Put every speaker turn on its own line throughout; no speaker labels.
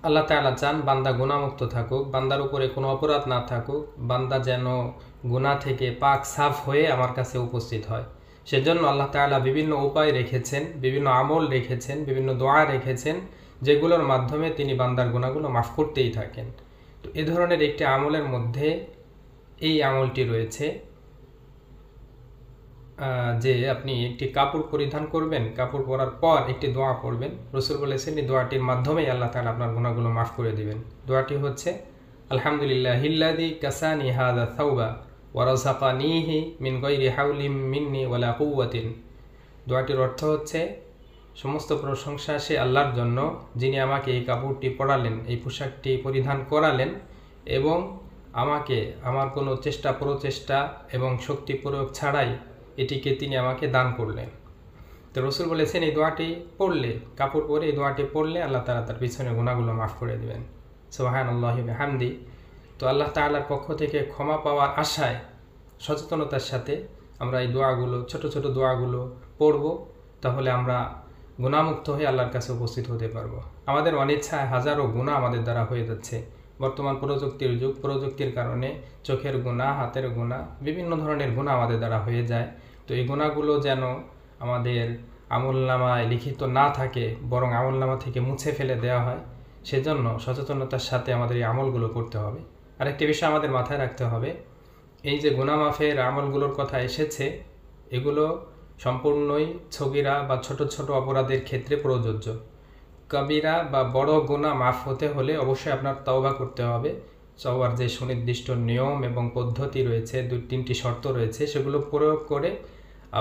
আল্লাহ তাআলা চান বান্দা গুনাহমুক্ত থাকুক, বান্দার উপরে কোনো অপরাধ না থাকুক, বান্দা যেন গুনাহ থেকে পাক সাফ হয়ে আমার কাছে উপস্থিত হয়। সেজন্য আল্লাহ তাআলা বিভিন্ন উপায় রেখেছেন, বিভিন্ন আমল রেখেছেন, বিভিন্ন দোয়া রেখেছেন, যেগুলোর মাধ্যমে তিনি বান্দার গুনাহগুলো মাফ করতেই থাকেন। তো এ ধরনের একটি আমলের মধ্যে এই আমলটি রয়েছে যে আপনি একটি কাপড় পরিধান করবেন, কাপড় পরার পর একটি দোয়া পড়বেন। রাসূল বলেছেন এই দোয়াটির মাধ্যমেই আল্লাহ তাআলা আপনার গুনাহগুলো মাফ করে দিবেন। দোয়াটি হচ্ছে আলহামদুলিল্লাহিল্লাযী কাসানি হাযা সাওবা ওয়া রাযাকানিহি মিন গায়রি হাওলিন মিন্নি ওয়ালা কুওয়াতিন। দোয়াটির অর্থ হচ্ছে সমস্ত প্রশংসা সে আল্লাহর জন্য, যিনি আমাকে এই কাপড়টি পরালেন, এই পোশাকটি পরিধান করালেন এবং আমাকে আমার কোনো চেষ্টা প্রচেষ্টা এবং শক্তি প্রয়োগ ছাড়াই এটিকে তিনি আমাকে দান করলেন। তো রাসূল বলেছেন এই দোয়াটি পড়লে, কাপড় পরে এই দোয়াটি পড়লে আল্লাহ তাআলা তার পিছনে গুনাহগুলো মাফ করে দিবেন। সুবহানাল্লাহি ওয়া বিহামদি। তো আল্লাহ তাআলার পক্ষ থেকে ক্ষমা পাওয়ার আশায় সচেতনতার সাথে আমরা এই দোয়াগুলো, ছোট ছোট দোয়াগুলো পড়ব, তাহলে আমরা গুনাহমুক্ত হয়ে আল্লাহর কাছে উপস্থিত হতে পারবো। আমাদের অনিচ্ছায় হাজারো গুনাহ আমাদের দ্বারা হয়ে যাচ্ছে। বর্তমান প্রযুক্তির যুগ, প্রযুক্তির কারণে চোখের গুনাহ, হাতের গুনাহ, বিভিন্ন ধরনের গুনাহ আমাদের দ্বারা হয়ে যায়। তো এই গুনাহগুলো যেন আমাদের আমলনামায় লিখিত না থাকে, বরং আমলনামা থেকে মুছে ফেলে দেওয়া হয়, সেজন্য সচেতনতার সাথে আমাদের এই আমলগুলো করতে হবে। আরেকটি বিষয় আমাদের মাথায় রাখতে হবে, এই যে গুনাহ মাফের আমলগুলোর কথা এসেছে, এগুলো সম্পূর্ণই ছগিরা বা ছোট ছোট অপরাধের ক্ষেত্রে প্রযোজ্য। কবিরা বা বড় গুনাহ মাফ হতে হলে অবশ্যই আপনার তওবা করতে হবে। তওবার যে সুনির্দিষ্ট নিয়ম এবং পদ্ধতি রয়েছে, 2-3টি শর্ত রয়েছে, সেগুলো প্রয়োগ করে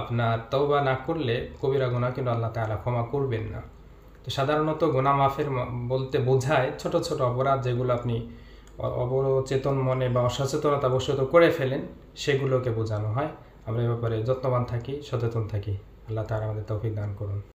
আপনার তওবা না করলে কবিরা গুনাহ কিন্তু আল্লাহ তাআলা ক্ষমা করবেন না। তো সাধারণত গুনাহ মাফের বলতে বোঝায় ছোট ছোট অপরাধ, যেগুলো আপনি অবচেতন মনে বা অসচেতনতা বশত করে ফেলেন, সেগুলোকে বোঝানো হয়। আমরা এ ব্যাপারে যত্নবান থাকি, সচেতন থাকি। আল্লাহ তাআলা আমাদের তৌফিক দান করুন।